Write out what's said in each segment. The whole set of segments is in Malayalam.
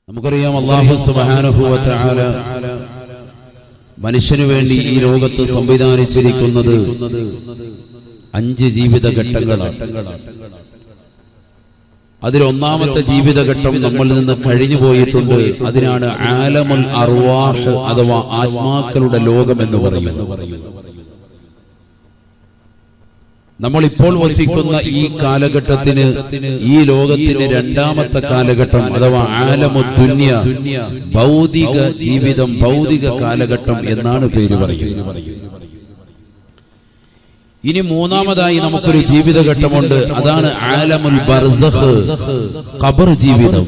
നമുക്കറിയാം അല്ലാഹു സുബ്ഹാനഹു വ തആല മനുഷ്യനു വേണ്ടി ഈ ലോകത്ത് സംവിധാനിച്ചിരിക്കുന്നത് 5 ജീവിതഘട്ടങ്ങളാണ്. അതിൽ ഒന്നാമത്തെ ജീവിതഘട്ടം നമ്മളിൽ നിന്ന് കഴിഞ്ഞു പോയിട്ടുണ്ട്. അതിനാണ് ആലമുൽ അർവാഹ് അഥവാ ആത്മാക്കളുടെ ലോകം എന്ന് പറയുന്നത്. നമ്മൾ ഇപ്പോൾ വസിക്കുന്ന ഈ കാലഘട്ടത്തിന്, ഈ ലോകത്തിന് രണ്ടാമത്തെ കാലഘട്ടം അഥവാ ആലമുദ് ദുനിയ, ഭൗതിക ജീവിതം, ഭൗതിക കാലഘട്ടം എന്നാണ് പേര് പറയുന്നത്. ഇനി മൂന്നാമതായി നമുക്കൊരു ജീവിതഘട്ടമുണ്ട്. അതാണ് ആലമുൽ ബർസഖ്, ഖബർ ജീവിതം.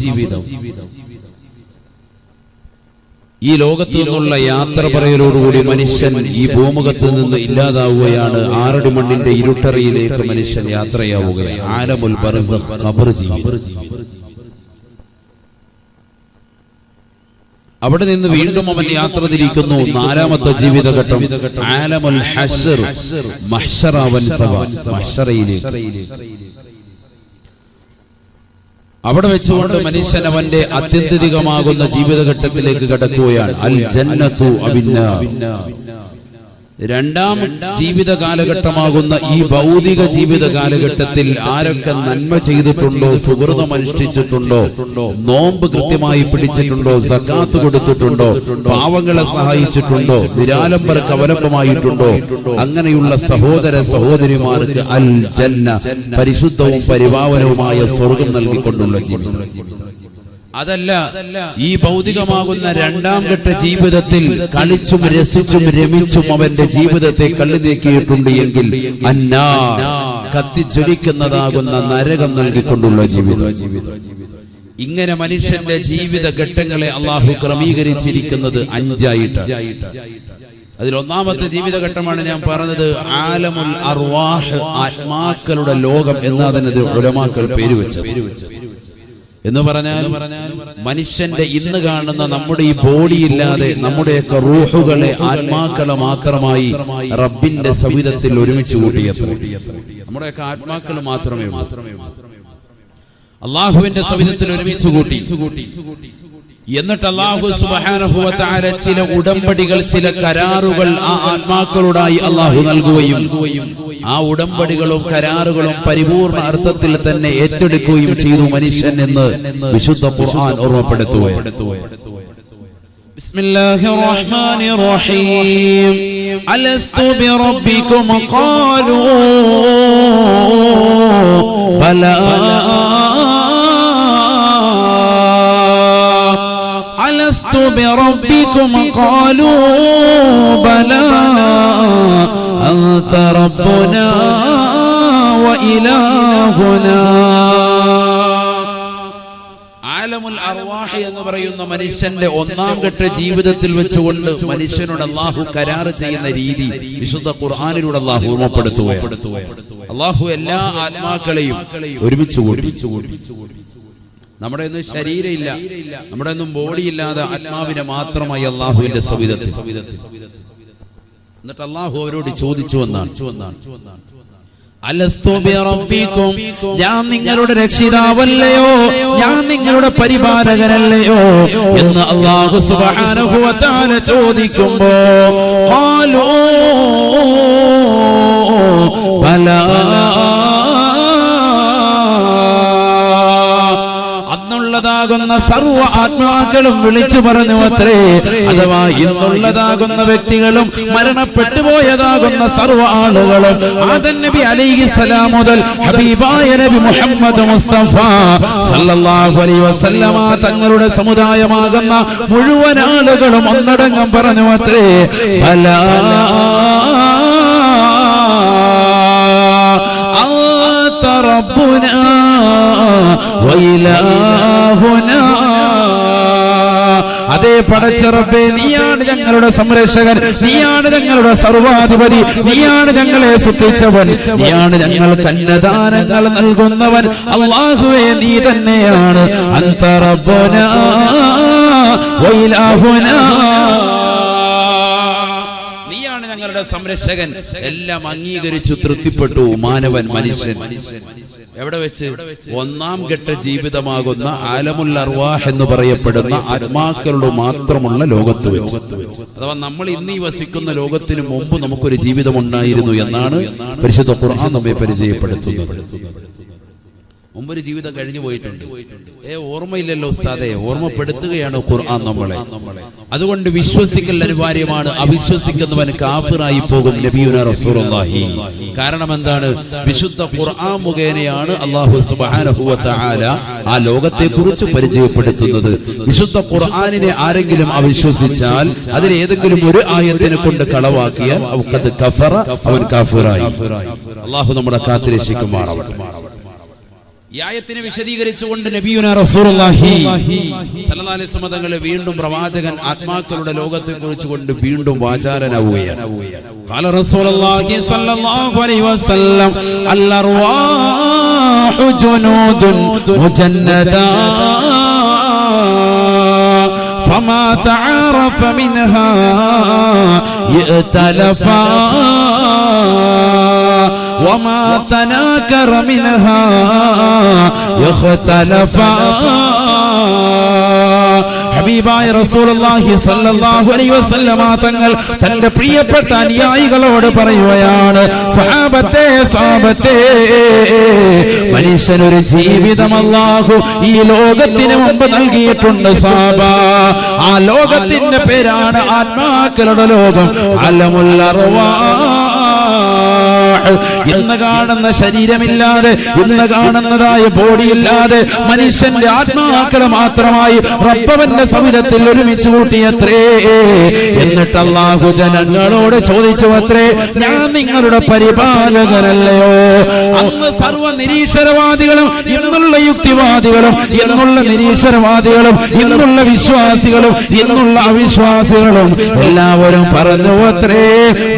ഈ ലോകത്തു നിന്നുള്ള യാത്ര പറയലോടുകൂടി മനുഷ്യൻ ഈ ഭൂമുഖത്ത് നിന്ന് ഇല്ലാതാവുകയാണ്. 6 അടി മണ്ണിന്റെ ഇരുട്ടറയിലേക്ക് മനുഷ്യൻ യാത്രയാവുകയാണ്. ആലമുൽ ബർസഖ്, ഖബർ ജീവിതം. അവിടെ നിന്ന് വീണ്ടും അവൻ യാത്ര തിരിക്കുന്നു. 4ാമത്തെ ജീവിതഘട്ടം ആലമുൽ ഹശ്ർ, മഹ്ശറ വൻ സവാ, മഹ്ശറയിലേക്ക്. അവിടെ വെച്ചുകൊണ്ട് മനുഷ്യൻ അവന്റെ അത്യന്തികമാകുന്ന ജീവിതഘട്ടത്തിലേക്ക് കടക്കുകയാണ്. അൽ ജന്നത്തു അബിന്നാർ. രണ്ടാം ജീവിത കാലഘട്ടമാകുന്ന ഈ ഭൗതിക ജീവിത കാലഘട്ടത്തിൽ ആരൊക്കെ നന്മ ചെയ്തിട്ടുണ്ടോ, സുഹൃതം അനുഷ്ഠിച്ചിട്ടുണ്ടോ, നോമ്പ് കൃത്യമായി പിടിച്ചിട്ടുണ്ടോ, സകാത്ത് കൊടുത്തിട്ടുണ്ടോ, പാവങ്ങളെ സഹായിച്ചിട്ടുണ്ടോ, നിരാലംബർക്ക് അവലംബമായിട്ടുണ്ടോ, അങ്ങനെയുള്ള സഹോദര സഹോദരിമാർക്ക് അൽ ജന്ന, പരിശുദ്ധവും പരിപാവനവുമായ സ്വർഗം നൽകിക്കൊണ്ടുള്ള ജീവിതം. അതല്ല, ഈ ഭൗതികമാകുന്ന 2ാം ഘട്ട ജീവിതത്തിൽ കളിച്ചും രസിച്ചും രമിച്ചും അവന്റെ ജീവിതത്തെ കള്ളി നീക്കിയിട്ടുണ്ട് എങ്കിൽ അന്നാർ, കത്തിജ്വലിക്കുന്നതാകുന്ന നരകം നൽകിക്കൊണ്ടുള്ള ജീവിതം. ഇങ്ങനെ മനുഷ്യന്റെ ജീവിത ഘട്ടങ്ങളെ അള്ളാഹു ക്രമീകരിച്ചിരിക്കുന്നത് 5 ആയിട്ടാണ്. അതിൽ ഒന്നാമത്തെ ജീവിതഘട്ടമാണ് ഞാൻ പറഞ്ഞത് ആലമുൽ അർവാഹ്, ആത്മാക്കളുടെ ലോകം എന്നതിന് ഉലമാക്കൾ പേര് വെച്ചത്. എന്ന് പറഞ്ഞാൽ മനുഷ്യന്റെ ഇന്ന് കാണുന്ന നമ്മുടെ ഈ ബോഡി ഇല്ലാതെ നമ്മുടെയൊക്കെ റൂഹുകളെ, ആത്മാക്കളെ മാത്രമായി റബ്ബിന്റെ സവിധത്തിൽ ഒരുമിച്ച് കൂട്ടിയത്ര നമ്മുടെയൊക്കെ ആത്മാക്കൾ മാത്രമേ അള്ളാഹുവിന്റെ സവിധത്തിൽ ഒരുമിച്ച് കൂട്ടി. എന്നിട്ട് അല്ലാഹു സുബ്ഹാനഹു വ തആല ചില ഉടമ്പടികൾ, ചില കരാറുകൾ ആ ആത്മാക്കളോടായി അല്ലാഹു നൽകുകയും ആ ഉടമ്പടികളും കരാറുകളും പരിപൂർണ അർത്ഥത്തിൽ തന്നെ ഏറ്റെടുക്കുകയും ചെയ്തു മനുഷ്യൻ എന്ന് വിശുദ്ധ ഖുർആൻ ഓർമ്മപ്പെടുത്തുകയാണ്. ബിസ്മില്ലാഹിർ റഹ്മാനിർ റഹീം. അലസ്തു ബിറബ്ബികും ഖാലൂ ബലാ അലസ്തു ബിറബ്ബികും ഖാലൂ ബലാ അൻത റബ്ബുനാ വഇലാഹുനാ. ആലമുൽ അർവാഹ് എന്ന് പറയുന്ന മനുഷ്യന്റെ 1ാം ഘട്ട ജീവിതത്തിൽ വെച്ചുകൊണ്ട് മനുഷ്യനോട് അല്ലാഹു കരാർ ചെയ്യുന്ന രീതി വിശുദ്ധ ഖുർആനിലൂടെ അല്ലാഹു ഓർമ്മപ്പെടുത്തുകയാണ്. അല്ലാഹു എല്ലാ ആത്മാക്കളെയും ഒരുമിച്ച് കൂട്ടി. നമ്മുടെ ഒന്നും ശരീരമില്ല, നമ്മുടെ ഒന്നും ബോഡി ഇല്ലാതെ ആത്മാവിനെ മാത്രമായി അല്ലാഹുവിന്റെ സവിധത്തിൽ. എന്നിട്ട് അല്ലാഹു അവരോട് ചോദിച്ചു എന്നാണ്, അലസ്തു ബിറബ്ബികും, ഞാൻ നിങ്ങളുടെ രക്ഷിതാവല്ലയോ, ഞാൻ നിങ്ങളുടെ പരിപാലകനല്ലയോ എന്ന് അല്ലാഹു സുബ്ഹാനഹു വ തആല ചോദിക്കുമ്പോ ഖാലൂ ബലാ, ാകുന്ന സർവ്വ ആത്മാക്കളും വിളിച്ചു പറഞ്ഞു അത്രേ. അഥവാ ഇന്നുള്ളതാകുന്ന വ്യക്തികളും മരണപ്പെട്ടു പോയതാകുന്ന സർവ്വ ആളുകളും ആദം നബി അലൈഹിസ്സലാം മുതൽ ഹബീബായ നബി മുഹമ്മദ് മുസ്തഫ സല്ലല്ലാഹു അലൈഹി വസല്ലമ തങ്ങളുടെ സമുദായമാകുന്ന മുഴുവൻ ആളുകളും ഒന്നടങ്കം പറഞ്ഞു അത്രേ ബലാ അൻത റബ്ബുനാ വഇലാഹുനാ. അതേ പടച്ച റബ്ബേ, നീയാണ് ഞങ്ങളുടെ സംരക്ഷകൻ, നീയാണ് ഞങ്ങളുടെ സർവാധിപതി, നീയാണ് ഞങ്ങളെ സൃഷ്ടിച്ചവൻ, നീയാണ് ഞങ്ങൾക്ക് അന്നദാനങ്ങൾ നൽകുന്നവൻ. അല്ലാഹുവേ, നീ തന്നെയാണ് അൻത റബ്ബുനാ വഇലാഹുനാ. നീയാണ് ഞങ്ങളുടെ ഞങ്ങളുടെ സംരക്ഷകൻ. എല്ലാം അംഗീകരിച്ചു, തൃപ്തിപ്പെട്ടു മാനവൻ, മനുഷ്യൻ. എവിടെ വെച്ച്? ഒന്നാം ഘട്ട ജീവിതമാകുന്ന ആലമുൽ അർവാഹ് എന്ന് പറയപ്പെടുന്ന ആത്മാക്കളുടെ മാത്രമുള്ള ലോകത്ത് വെച്ച്. അഥവാ നമ്മൾ ഇന്ന് ഈ വസിക്കുന്ന ലോകത്തിന് മുമ്പ് നമുക്കൊരു ജീവിതം ഉണ്ടായിരുന്നു എന്നാണ് പരിശുദ്ധ ഖുർആൻ നമ്മെ പരിചയപ്പെടുത്തുന്നത്. മുമ്പൊരു ജീവിതം കഴിഞ്ഞു പോയിട്ടുണ്ട്. ഓർമ്മയില്ലല്ലോ ഉസ്താദേ, ഓർമ്മപ്പെടുത്തുകയാണ് ഖുർആൻ നമ്മളെ. അതുകൊണ്ട് വിശ്വസിക്കൽ അനിവാര്യമാണ്. അവിശ്വസിക്കുന്നവൻ കാഫിറായി പോകും നബിയുനാ റസൂലുള്ളാഹി. കാരണം എന്താണ്? വിശുദ്ധ ഖുർആൻ മുഖേനയാണ് അല്ലാഹു സുബ്ഹാനഹു വ തആല ആ ലോകത്തെ കുറിച്ച് പരിചയപ്പെടുത്തുന്നത്. വിശുദ്ധ ഖുർആനിനെ ആരെങ്കിലും അവിശ്വസിച്ചാൽ, അതിൽ ഏതെങ്കിലും ഒരു ആയത്തിനെ കൊണ്ട് കളവാക്കിയാൽ അവൻ കാഫിറായി. അല്ലാഹു നമ്മളെ കാത്തുരക്ഷിക്കുമാറാവട്ടെ. ഈ ആയത്തിനെ വിശദീകരിച്ചുകൊണ്ട് നബിയുനാ റസൂലുള്ളാഹി സ്വല്ലല്ലാഹു അലൈഹി വസല്ലം തങ്ങൾ വീണ്ടും പ്രവാചകൻ ആത്മാക്കളുടെ ലോകത്തെ കുറിച്ച് കൊണ്ട് വീണ്ടും വാചാലനാവുകയാണ്. ഖാല റസൂലുള്ളാഹി സ്വല്ലല്ലാഹു അലൈഹി വസല്ലം അൽ അർവാഹു ജുനൂദുൻ മുജന്നദാ ഫമാ തആറഫ മിൻഹാ യഅ്തലഫാ وما تناكر منها يختلفا. ഹബീബായ റസൂലുള്ളാഹി സ്വല്ലല്ലാഹു അലൈഹി വസല്ലമ തങ്ങൾ തന്റെ പ്രിയപ്പെട്ട അനുയായികളോട് പറയുകയാണ്, സഹാബത്തെ, മനുഷ്യനൊരു ജീവിതം അല്ലാഹു ഈ ലോകത്തിന് മുമ്പ് നൽകിയിട്ടുണ്ട് സഹാബ. ആ ലോകത്തിന്റെ പേരാണ് ആത്മാക്കളുടെ ലോകം, അലമുൽ അർവാഹ്. ഇന്ന് കാണുന്ന ശരീരമില്ലാതെ, ഇന്ന് കാണുന്നതായ ബോഡിയില്ലാതെ മനുഷ്യന്റെ ആത്മാക്കളെ മാത്രമായി റബ്ബവന്റെ സവിധത്തിൽ ഒരുമിച്ച് കൂട്ടിയത്രേ. എന്നിട്ട് അല്ലാഹു ജനങ്ങളോട് ചോദിച്ചു അത്രേ, ഞാൻ നിങ്ങളുടെ പരിപാലകനല്ലയോ? അന്ന് സർവ്വ നിരീശ്വരവാദികളും, ഇന്നുള്ള യുക്തിവാദികളും, ഇന്നുള്ള നിരീശ്വരവാദികളും, ഇന്നുള്ള വിശ്വാസികളും, ഇന്നുള്ള അവിശ്വാസികളും എല്ലാവരും പറഞ്ഞു അത്രേ,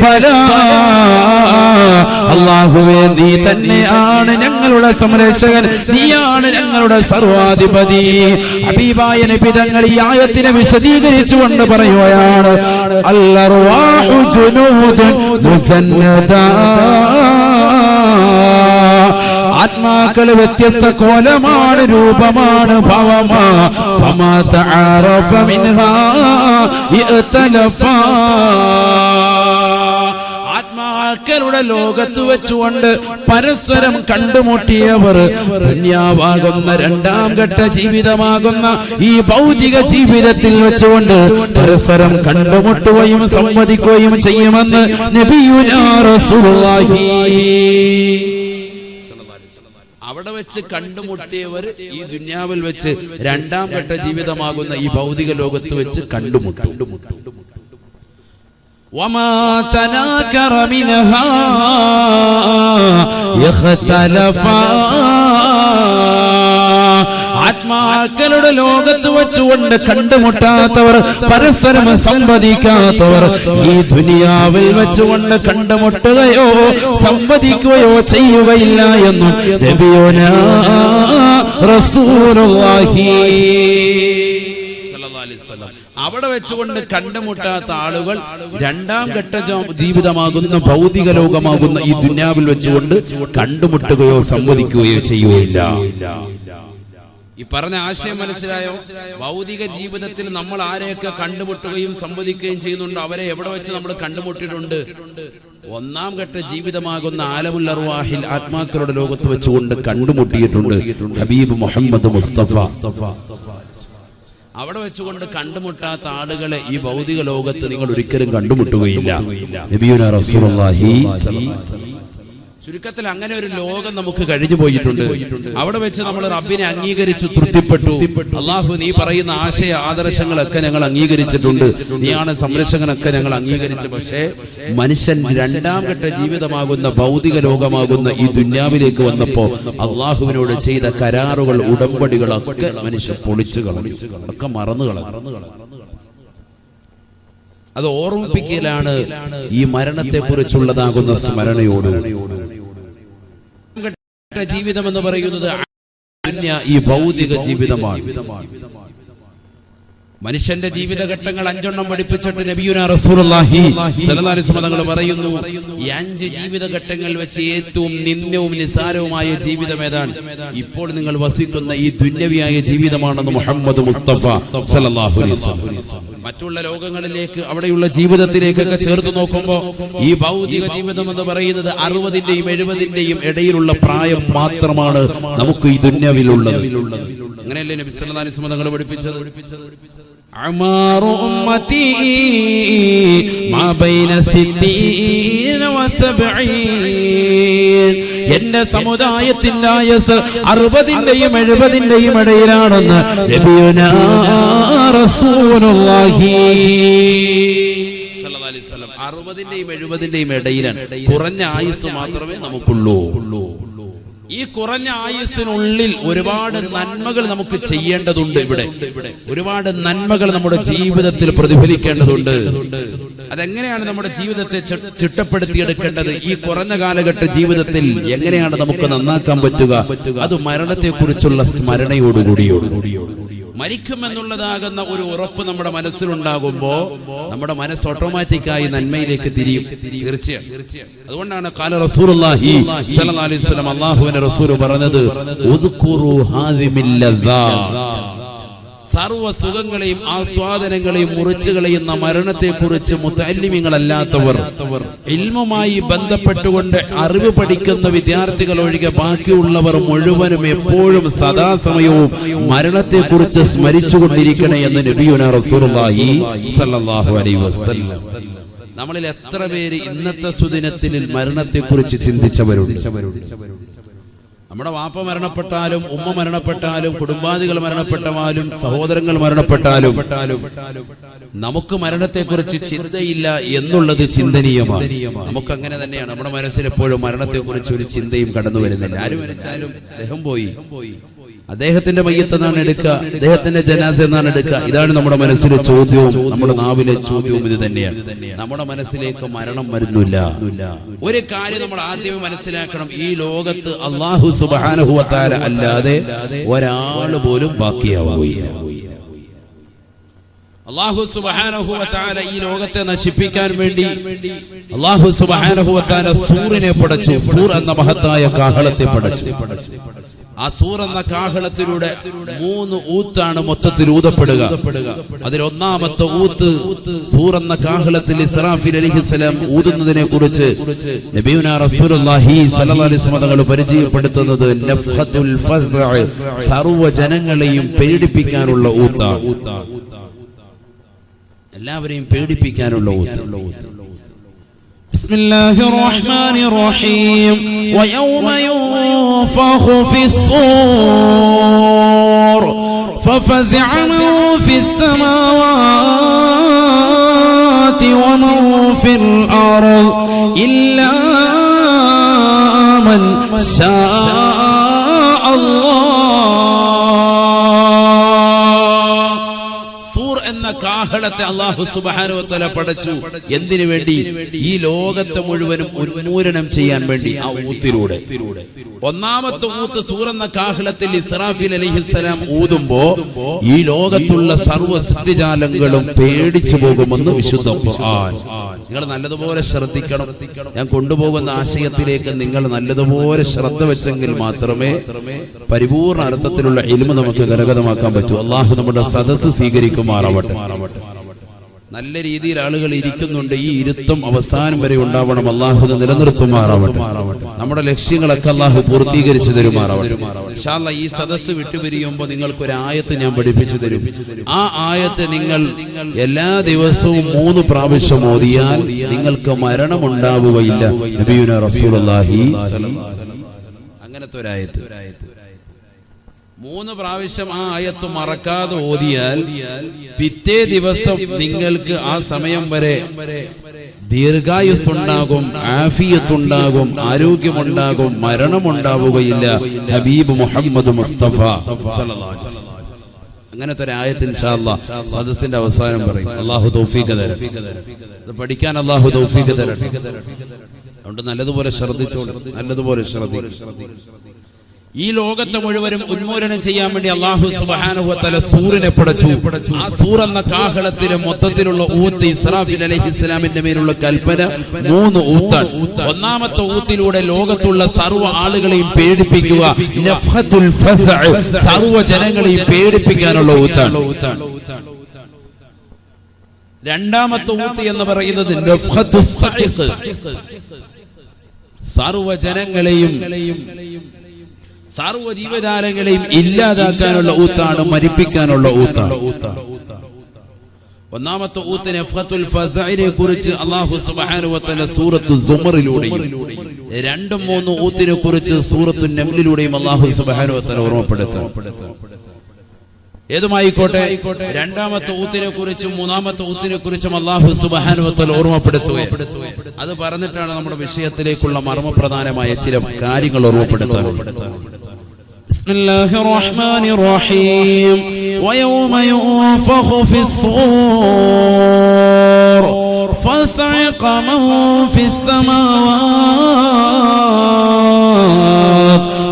ബലാ അല്ലാഹുവേ, നീ തന്നെയാണ് ഞങ്ങളുടെ സംരക്ഷകൻ, നീയാണ് ഞങ്ങളുടെ സർവാധിപതി. ഹബീബായ നബി തങ്ങൾ ഈ ആയത്തിനെ വിശദീകരിച്ചുകൊണ്ട് പറയുകയാണ്, അൽ അർവാഹു ജുനൂദുൻ മുജന്നദാ. ആത്മാക്കൾ വ്യത്യസ്ത കോലമാണ്, രൂപമാണ്, ഭാവമാ. ഫമാ തആറഫ മിൻഹാ യഅ്തലഫാ. ആത്മാക്കളുടെ ലോകത്ത് വെച്ചുകൊണ്ട് പരസ്പരം കണ്ടുമുട്ടിയവർ ദുനിയാവാകുന്ന രണ്ടാം ഘട്ട ജീവിതമാകുന്ന ഈ ഭൗതിക ജീവിതത്തിൽ വെച്ചുകൊണ്ട് പരസ്പരം കണ്ടുമുട്ടുകയും സംവദിക്കുകയും ചെയ്യുമെന്ന് നബിയുനാ റസൂലുള്ളാഹി. അവിടെ വെച്ച് കണ്ടുമുട്ടിയവർ ഈ ദുനിയാവിൽ വെച്ച് രണ്ടാം ഘട്ട ജീവിതമാകുന്ന ഈ ഭൗതിക ലോകത്ത് വെച്ച് കണ്ടുമുട്ടും. وما تناكر منها يختلفا. ആത്മാക്കളുടെ ലോകത്ത് വെച്ചുകൊണ്ട് കണ്ടുമുട്ടാത്തവർ, പരസ്പരം സംവദിക്കാത്തവർ ഈ ദുനിയാവിൽ വെച്ചുകൊണ്ട് കണ്ടുമുട്ടുകയോ സംവദിക്കുകയോ ചെയ്യുകയില്ല എന്നും നബിയുനാ റസൂലുള്ളാഹി. അവിടെ വെച്ചുകൊണ്ട് കണ്ടുമുട്ടാത്ത ആളുകൾ രണ്ടാം ഘട്ട ജീവിതമാകുന്ന ഭൗതിക ലോകമാകുന്ന ഈ ദുനിയാവിൽ വെച്ചുകൊണ്ട് കണ്ടുമുട്ടുകയോ സംവദിക്കുകയോ ചെയ്യുകയില്ല. ഈ പറഞ്ഞ ആശയം മനസ്സിലായോ? ഭൗതിക ജീവിതത്തിൽ നമ്മൾ ആരെയൊക്കെ കണ്ടുമുട്ടുകയും സംവദിക്കുകയും ചെയ്യുന്നുണ്ട്, അവരെ എവിടെ വെച്ച് നമ്മൾ കണ്ടുമുട്ടിയിട്ടുണ്ട്? ഒന്നാം ഘട്ട ജീവിതമാകുന്ന ആലമുൽ അർവാഹിൽ ആത്മാക്കളുടെ ലോകത്ത് വെച്ചുകൊണ്ട് കണ്ടുമുട്ടിയിട്ടുണ്ട് ഹബീബ് മുഹമ്മദ് മുസ്തഫ. അവിടെ വെച്ചുകൊണ്ട് കണ്ടുമുട്ടാത്ത ആളുകളെ ഈ ഭൗതിക ലോകത്ത് നിങ്ങൾ ഒരിക്കലും കണ്ടുമുട്ടുകയില്ല. നബിയുനാ റസൂലുള്ളാഹി. ചുരുക്കത്തിൽ അങ്ങനെ ഒരു ലോകം നമുക്ക് കഴിഞ്ഞു പോയിട്ടുണ്ട്. അവിടെ വെച്ച് നമ്മൾ റബ്ബിനെ അംഗീകരിച്ചു, തൃപ്തിപ്പെട്ടു. അള്ളാഹു, നീ പറയുന്ന ആശയ ആദർശങ്ങളൊക്കെ ഞങ്ങൾ അംഗീകരിച്ചിട്ടുണ്ട്, നീയാണ് സംരക്ഷകനൊക്കെ ഞങ്ങൾ അംഗീകരിച്ചു. പക്ഷേ മനുഷ്യൻ രണ്ടാം ഘട്ട ജീവിതമാകുന്ന ഭൗതിക ലോകമാകുന്ന ഈ ദുന്യാവിലേക്ക് വന്നപ്പോ അള്ളാഹുവിനോട് ചെയ്ത കരാറുകൾ, ഉടമ്പടികളൊക്കെ മനുഷ്യൻ പൊളിച്ചു കളഞ്ഞു, ഒക്കെ മറന്നു കളഞ്ഞു. അത് ഓർമ്മിപ്പിക്കലാണ് ഈ മരണത്തെ കുറിച്ചുള്ളതാകുന്ന സ്മരണയോട്. ജീവിതം എന്ന് പറയുന്നത് ഈ ഭൗതിക ജീവിതമാണ്. മനുഷ്യന്റെ ജീവിതഘട്ടങ്ങൾ 5 പഠിപ്പിച്ചിട്ട് നബിയുനാ റസൂലുള്ളാഹി സ്വല്ലല്ലാഹു അലൈഹി വസല്ലം തങ്ങൾ പറയുന്നു, ഈ 5 ജീവിതഘട്ടങ്ങൾ വെച്ച് ഏറ്റവും നിന്ദ്യവും നിസാരവുമായ ജീവിതം ഏതാണ്? ഇപ്പോൾ നിങ്ങൾ വസിക്കുന്ന ഈ ദുന്യവിയായ ജീവിതമാണെന്ന് മുഹമ്മദ് മുസ്തഫ സ്വല്ലല്ലാഹു അലൈഹി വസല്ലം. മറ്റുള്ള ലോകങ്ങളിലേക്ക്, അവിടെയുള്ള ജീവിതത്തിലേക്കൊക്കെ ചേർത്ത് നോക്കുമ്പോൾ ഈ ഭൗതിക ജീവിതം എന്ന് പറയുന്നത് 60ന്റെയും 70ന്റെയും ഇടയിലുള്ള പ്രായം മാത്രമാണ് നമുക്ക് ഈ ദുന്യവിലുള്ളത്. അങ്ങനെയല്ലേ നബി സല്ലല്ലാഹു അലൈഹി വസല്ലം തങ്ങൾ പഠിപ്പിച്ചത്? അമാറു ഉമ്മതി മാ ബൈന 60 വ 70. എന്റെ സമുദായത്തിന്റെ ആയുസ് 60ന്റെയും 70ന്റെയും ഇടയിലാണെന്ന് നബിയുനാ റസൂലുള്ളാഹി സ്വല്ലല്ലാഹു അലൈഹി വസല്ലം. 60ന്റെയും 70ന്റെയും ഇടയിലാണ്. കുറഞ്ഞ ആയുസ് മാത്രമേ നമുക്കുള്ളൂ. ഈ കുറഞ്ഞ ആയുസ്സിനുള്ളിൽ ഒരുപാട് നന്മകൾ നമുക്ക് ചെയ്യേണ്ടതുണ്ട്. ഇവിടെ ഒരുപാട് നന്മകൾ നമ്മുടെ ജീവിതത്തിൽ പ്രതിഫലിക്കേണ്ടതുണ്ട്. അതെങ്ങനെയാണ് നമ്മുടെ ജീവിതത്തെ ചിട്ടപ്പെടുത്തിയെടുക്കേണ്ടത്? ഈ കുറഞ്ഞ കാലഘട്ട ജീവിതത്തിൽ എങ്ങനെയാണ് നമുക്ക് നന്നാക്കാൻ പറ്റുക? അത് മരണത്തെക്കുറിച്ചുള്ള സ്മരണയോടുകൂടിയോ മരിക്കുമെന്നുള്ളതാകുന്ന ഒരു ഉറപ്പ് നമ്മുടെ മനസ്സിലുണ്ടാകുമ്പോ നമ്മുടെ മനസ്സ് ഓട്ടോമാറ്റിക്കായി നന്മയിലേക്ക് തിരിയും. തീർച്ചയായും. അതുകൊണ്ടാണ് ഖാല റസൂലുള്ളാഹി സ്വല്ലല്ലാഹു അലൈഹി വസല്ലം, അല്ലാഹുവിന്റെ റസൂൽ പറഞ്ഞത്, ഉദ്കുറു ഹാദിമിൽ ലദ്ദാ, സർവ്വ സുഖങ്ങളെയും ആസ്വാദനങ്ങളെയും മുറിച്ചു കളയുന്ന മരണത്തെക്കുറിച്ച് മുതഅല്ലിമീങ്ങളല്ലാത്തവർ, ഇൽമുമായി ബന്ധപ്പെട്ടുകൊണ്ട് അറിവ് പഠിക്കുന്ന വിദ്യാർത്ഥികൾ ഒഴികെ ബാക്കിയുള്ളവർ മുഴുവനും എപ്പോഴും സദാസമയവും മരണത്തെക്കുറിച്ച് സ്മരിച്ചുകൊണ്ടിരിക്കണേ എന്ന് നബിയുനാ റസൂലുള്ളാഹി സ്വല്ലല്ലാഹു അലൈഹി വസല്ലം. നമ്മളിൽ എത്ര പേര് ഇന്നത്തെ സുദിനത്തിൽ മരണത്തെക്കുറിച്ച് ചിന്തിച്ചവരുണ്ട്? നമ്മുടെ വാപ്പ മരണപ്പെട്ടാലും, ഉമ്മ മരണപ്പെട്ടാലും, കുടുംബാദികൾ മരണപ്പെട്ടാലും, സഹോദരങ്ങൾ മരണപ്പെട്ടാലും നമുക്ക് മരണത്തെക്കുറിച്ച് ചിന്തയില്ല എന്നുള്ളത് ചിന്തനീയമാണ്. നമുക്ക് അങ്ങനെ തന്നെയാണ്. നമ്മുടെ മനസ്സിൽ എപ്പോഴും മരണത്തെക്കുറിച്ച് ഒരു ചിന്തയും കടന്നു വരുന്നില്ല. ആര് മരിച്ചാലും അദ്ദേഹം പോയി, അദ്ദേഹത്തിന്റെ മയ്യത്ത് എന്നാണ് എടുക്കുക, അദ്ദേഹത്തിന്റെ ജനാസ എന്നാണ് എടുക്കുക. ഇതാണ് നമ്മുടെ മനസ്സിലെ ചോദ്യവും നമ്മുടെ നാവിലെ ചോദ്യവും ഇത് തന്നെയാണ്. നമ്മുടെ മനസ്സിലേക്ക് മരണം വരുന്നില്ല. ഒരു കാര്യം നമ്മൾ ആദ്യമേ മനസ്സിലാക്കണം, ഈ ലോകത്ത് അല്ലാഹു സുബ്ഹാനഹു വ തആല അല്ലാതെ ഒരാൾ പോലും ബാക്കിയാവുകയില്ല. അല്ലാഹു സുബ്ഹാനഹു വ തആല ഈ ലോകത്തെ നശിപ്പിക്കാൻ വേണ്ടി അല്ലാഹു സുബ്ഹാനഹു വ തആല സൂറിനെ പടച്ചു. സൂർ എന്ന മഹത്തായ കാഹളത്തെ പടച്ചു. ആ സൂർ എന്ന കാഹളത്തിലൂടെ 3 ഊത്താണ് മൊത്തത്തിൽ ഊതപ്പെടുക. അതിൽ ഒന്നാമത്തെ ഊത്ത് സൂർ എന്ന കാഹളത്തിൽ ഇസ്രാഫീൽ അലൈഹിസ്സലാം ഊതുന്നതിനെ കുറിച്ച് നബിയുനാ റസൂലുള്ളാഹി സ്വല്ലല്ലാഹു അലൈഹി വസല്ലം തങ്ങൾ പരിചയപ്പെടുത്തുന്നത് നഫ്ഖത്തുൽ ഫസ്അ, സർവ്വ ജനങ്ങളെയും പേടിപ്പിക്കാനുള്ള ഊത്താണ്. എല്ലാവരെയും പേടിപ്പിക്കാനുള്ള ഊത്ത്. بسم الله الرحمن الرحيم ويوم ينفخ في الصور ففزع من في السماوات ومن في الأرض إلا من شاء الله. കാഹളത്തെ അല്ലാഹു സുബ്ഹാനഹു വ തആല പടച്ചു. എന്തിനു വേണ്ടി? ഈ ലോകത്തെ മുഴുവനും ഉന്മൂലനം ചെയ്യാൻ വേണ്ടി. ആ ഊത്തിലൂടെ ഒന്നാമത്തെ ഊത്ത് സൂർ എന്ന കാഹളത്തിൽ ഇസ്രാഫീൽ അലൈഹിസ്സലാം ഊതുമ്പോ ഈ ലോകത്തുള്ള സർവ്വ സൃഷ്ടിജാലങ്ങളും പേടിച്ചു പോകുമെന്ന് വിശുദ്ധ ഖുർആൻ. നിങ്ങൾ നല്ലതുപോലെ ശ്രദ്ധിക്കണം. ഞാൻ കൊണ്ടുപോകുന്ന ആശയത്തിലേക്ക് നിങ്ങൾ നല്ലതുപോലെ ശ്രദ്ധ വെച്ചെങ്കിൽ മാത്രമേ പരിപൂർണ അർത്ഥത്തിലുള്ള ഇൽമു നമുക്ക് കരഗതമാക്കാൻ പറ്റൂ. അല്ലാഹു നമ്മുടെ സദസ്സ് സ്വീകരിക്കുമാറാവട്ടെ. നല്ല രീതിയിൽ ആളുകൾ ഇരിക്കുന്നുണ്ട്. ഈ ഇരുത്തം അവസാനം വരെ ഉണ്ടാവണം. അല്ലാഹു നിലനിർത്തുമാറാവട്ടെ. നമ്മുടെ ലക്ഷ്യങ്ങളൊക്കെ അല്ലാഹു പൂർത്തീകരിച്ചു തരുമാറാവട്ടെ. ഇൻഷാ അല്ലാഹ് ഈ സദസ്സ് വിട്ടുപിരിയുമ്പോൾ നിങ്ങൾക്കൊരു ആയത്ത് ഞാൻ പഠിപ്പിച്ചു തരും. ആ ആയത്ത് നിങ്ങൾ എല്ലാ ദിവസവും 3 പ്രാവശ്യം ഓതിയാൽ നിങ്ങൾക്ക് മരണമുണ്ടാവുകയില്ല. നബിയുനാ റസൂലുള്ളാഹി അങ്ങനത്തെ ഒരു ആയത്ത് 3 പ്രാവശ്യം ആ ആയത്ത് മറക്കാതെ ഓതിയാൽ പിറ്റേ ദിവസം നിങ്ങൾക്ക് ആ സമയം വരെ ദീർഘായുസ്സുണ്ടാകും, ആഫിയത്തുണ്ടാകും, ആരോഗ്യമുണ്ടാകും, മരണമുണ്ടാവുകയില്ല. ഹബീബ് മുഹമ്മദ് മുസ്തഫ സല്ലല്ലാഹു അലൈഹി വസല്ലം അങ്ങനത്തെ ഒരു ആയത്ത് ഇൻഷാ അല്ലാഹ് സദസ്സിന്റെ അവസാനം പറയും. അല്ലാഹു തൗഫീഖ് തരട്ടെ. ഇത് പഠിക്കാൻ അല്ലാഹു തൗഫീഖ് തരട്ടെ. അതുകൊണ്ട് നല്ലതുപോലെ ശ്രദ്ധിച്ചോളൂ, നല്ലതുപോലെ ശ്രദ്ധിക്കും. ഈ ലോകത്തെ മുഴുവനും ഉന്മൂലനം ചെയ്യാൻ വേണ്ടി അല്ലാഹു സുബ്ഹാനഹു വ തആല സൂറിനെ പടച്ചു. ആ സൂർ എന്ന കാഹളത്തിലെ മൊത്തത്തിലുള്ള ഊത്ത് ഇസ്രാഫീൽ അലൈഹിസ്സലാമിന്റെ മേലുള്ള കൽപ്പന 3 ഊത്താണ്. ഒന്നാമത്തെ ഊത്തിലൂടെ ലോകത്തുള്ള സർവ്വ ആളുകളെയും പേടിപ്പിക്കുക, നഫ്ഹത്തുൽ ഫസഅ, സർവ്വ ജനങ്ങളെയും പേടിപ്പിക്കാനുള്ള ഊത്താണ്. രണ്ടാമത്തെ ഊത്ത് എന്ന് പറയുന്നത് നഫ്ഹത്തുസ് സഅഖ്, സർവ്വ ജനങ്ങളെയും സർവ്വ ജീവജാലങ്ങളെയും ഇല്ലാതാക്കാനുള്ള ഊത്താണ്, മരിപ്പിക്കാനുള്ള ഊത്താണ്. ഒന്നാമത്തെ ഊത്ത് നഫ്ഹത്തുൽ ഫസഇനെ കുറിച്ച് അല്ലാഹു സുബ്ഹാനഹു വ തആല സൂറത്തു സുമറിലൂടെയും 2, 3 ഊത്തിനെ കുറിച്ച് സൂറത്തു നംലിലൂടെയും അല്ലാഹു സുബ്ഹാനഹു വ തആല ഓർമ്മപ്പെടുത്തുന്നു. ഏതുമായിക്കോട്ടെ, രണ്ടാമത്തെ ഊത്തിനെ കുറിച്ചും 3ാമത്തെ ഊത്തിനെ കുറിച്ചും അല്ലാഹു സുബ്ഹാനഹു വ തആല ഓർമ്മപ്പെടുത്തുകയാണ്. അത് പറഞ്ഞിട്ടാണ് നമ്മുടെ വിഷയത്തിലേക്കുള്ള മർമ്മപ്രധാനമായ ചില കാര്യങ്ങൾ ഓർമ്മപ്പെടുത്താറുള്ളത്. ബിസ്മില്ലാഹിർ റഹ്മാനിർ റഹീം. വയൗമ യുൻഫഖു ഫിസ്സൂർ ഫസഅഖ മൻ ഫിസ്സമാവാതി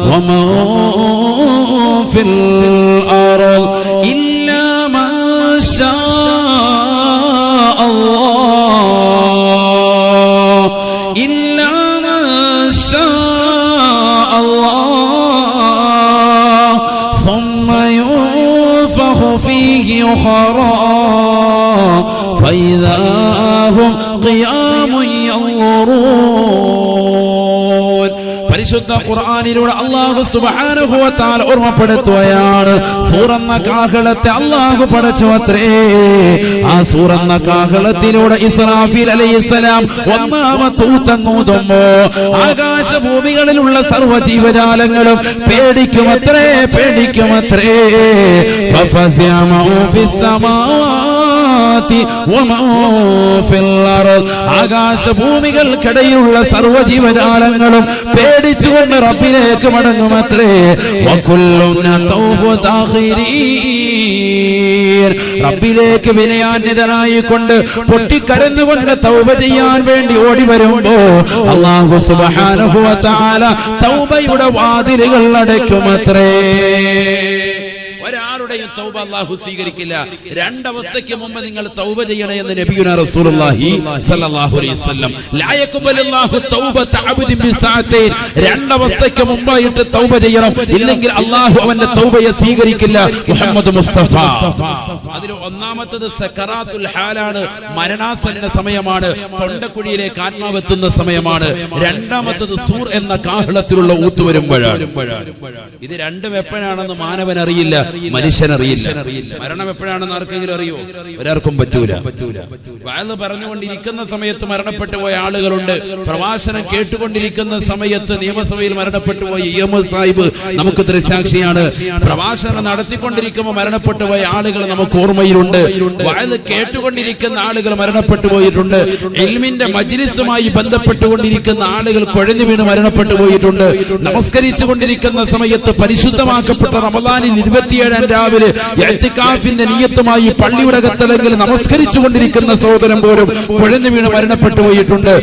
വമൻ ഫിൽ അർദ് ഇല്ലാ മൻ ശാ അല്ലാഹ് ഇല്ലാ മൻ ശാ അല്ലാഹ് ثم ينفخ فيه أخرى فإذا هم قيام ينظرون. പരിശുദ്ധ ഖുർആനിലൂടെ അല്ലാഹു സുബ്ഹാനഹു വ തആല ഓർമ്മപ്പെടുത്തുകയാണ്, സൂറന്ന കാഹളത്തെ അല്ലാഹു പടച്ചുവത്രേ. ആ സൂറന്ന കാഹളത്തിലൂടെ ഇസ്രാഫീൽ അലൈഹിസ്സലാം ഒന്നാമത്തെ ഊതങ്ങൂതുമ്പോ ആകാശഭൂമികളിലുള്ള സർവ്വ ജീവജാലങ്ങളും പേടിക്കുമത്രേ, പേടിക്കുമത്രേ. ഫഫസിഅ മൻ ഫിസ്സമാവാതി വമൻ ഫിൽ അർദ്, ആകാശഭൂമികൾക്കിടയിലുള്ള സർവ്വ ജീവജാലങ്ങളും പേടിച്ചുകൊണ്ട് റബ്ബിലേക്ക് മടങ്ങുമത്രേ. റബ്ബിലേക്ക് വിനയാന്വിതനായിക്കൊണ്ട് പൊട്ടിക്കരഞ്ഞുകൊണ്ട് തൗബ ചെയ്യാൻ വേണ്ടി ഓടി വരുമ്പോ അല്ലാഹു സുബ്ഹാനഹു വ തആല തൗബയുടെ വാതിലുകൾ അടയ്ക്കുമത്രേ. ഒരാളുടെയും തൗബ അല്ലാഹു സ്വീകരിക്കില്ല. 2 അവസ്ഥയ്ക്ക് മുമ്പ് നിങ്ങൾ തൗബ ചെയ്യണം എന്ന് നബിയുനാ റസൂലുള്ളാഹി സ്വല്ലല്ലാഹു അലൈഹി വസല്ലം. ലാ യഖ്ബലുല്ലാഹു തൗബത അബ്ദിൻ ബിസഅതൈൻ, 2 അവസ്ഥയ്ക്ക് മുമ്പായിട്ട് തൗബ ചെയ്യണം, ഇല്ലെങ്കിൽ അല്ലാഹു അവന്റെ തൗബയെ സ്വീകരിക്കില്ല. മുഹമ്മദ് മുസ്തഫ. അതിൽ ഒന്നാമത്തേത് സക്കറാത്തുൽ ഹാലാണ്, മരണാസന്ന സമയമാണ്, തൊണ്ടക്കുഴിയിലേക്ക് ആത്മാവെത്തുന്ന സമയമാണ്. രണ്ടാമത്തേത് സൂർ എന്ന കാഹളത്തിലുള്ള ഊത്ത് വരുമ്പോഴാണ്. ഇത് രണ്ടും എപ്പോഴാണെന്ന് മാനവൻ അറിയില്ല, മനുഷ്യനറിയില്ല. മരണം എപ്പോഴാണെന്ന് ആർക്കെങ്കിലും അറിയോ? ഒരാൾക്കും പറ്റൂല. വഅദ് പറഞ്ഞുകൊണ്ടിരിക്കുന്ന സമയത്ത് മരണപ്പെട്ടു പോയ ആളുകളുണ്ട്. പ്രഭാഷണം കേട്ടുകൊണ്ടിരിക്കുന്ന സമയത്ത് നിയമസഭയിൽ മരണപ്പെട്ടു പോയ ഇഎംഎസ് സാഹിബ് നമുക്ക് ദൃക്സാക്ഷിയാണ്. പ്രഭാഷണം നടത്തിക്കൊണ്ടിരിക്കുമ്പോൾ മരണപ്പെട്ടു പോയ ആളുകൾ നമുക്ക് ഓർമ്മയിലുണ്ട്. വഅദ് കേട്ടുകൊണ്ടിരിക്കുന്ന ആളുകൾ മരണപ്പെട്ടു പോയിട്ടുണ്ട്. ഇൽമിന്റെ മജ്ലിസുമായി ബന്ധപ്പെട്ടുകൊണ്ടിരിക്കുന്ന ആളുകൾ കുഴഞ്ഞു വീണ് മരണപ്പെട്ടു പോയിട്ടുണ്ട്. നമസ്കരിച്ചു കൊണ്ടിരിക്കുന്ന സമയത്ത് പരിശുദ്ധമാക്കപ്പെട്ട റമദാനിൽ 27-ാം രാവിലെ ഇഅ്തികാഫിന്റെ നിയ്യത്തുമായി പള്ളിയുടെ അകത്തലെങ്കിൽ നമസ്കരിച്ചു കൊണ്ടിരിക്കുന്ന സഹോദരൻ പോലും കുഴഞ്ഞു വീണ് മരണപ്പെട്ടു പോയിട്ടുണ്ട്.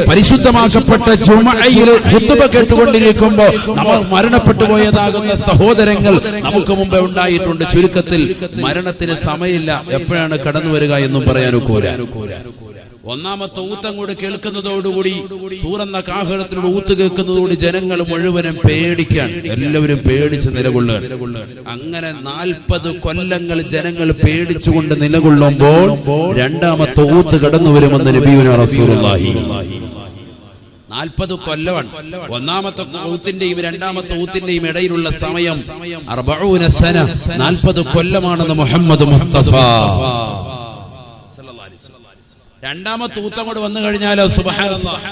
പരിശുദ്ധമാക്കപ്പെട്ട ജുമഅയിൽ ഖുത്ബ കേട്ടുകൊണ്ടിരിക്കുമ്പോൾ നമ്മൾ മരണപ്പെട്ടു പോയതാകുന്ന സഹോദരങ്ങൾ നമുക്ക് മുമ്പേ ഉണ്ടായിട്ടുണ്ട്. ചുരുക്കത്തിൽ മരണത്തിന് സമയമില്ല, എപ്പോഴാണ് കടന്നു വരിക എന്നും പറയാൻ ഒക്കൂല. ഒന്നാമത്തെ ഊത്തങ്ങോട് കേൾക്കുന്നതോടുകൂടി സൂറെന്ന കാഹളത്തിലൂടെ ഊത്ത് കേൾക്കുന്നതോട് ജനങ്ങൾ മുഴുവനും പേടിക്കാൻ, എല്ലാവരും പേടിച്ച് നിലകൊള്ളുക. അങ്ങനെ 40 കൊല്ലങ്ങൾ ജനങ്ങൾ പേടിച്ചുകൊണ്ട് നിലകൊള്ളുമ്പോൾ രണ്ടാമത്തെ ഊത്ത് കടന്നു വരുമെന്ന് നബിയുനാ റസൂലുള്ളാഹി. 40 കൊല്ലമാണ്. ഒന്നാമത്തെ ഊത്തിന്റെയും രണ്ടാമത്തെ ഊത്തിന്റെയും ഇടയിലുള്ള സമയം 40 സന, 40 കൊല്ലമാണെന്ന് മുഹമ്മദ് മുസ്തഫ. രണ്ടാമത്തെ ഊത്തം കൂടെ വന്നു കഴിഞ്ഞാൽ സുബ്ഹാനല്ലാഹ്,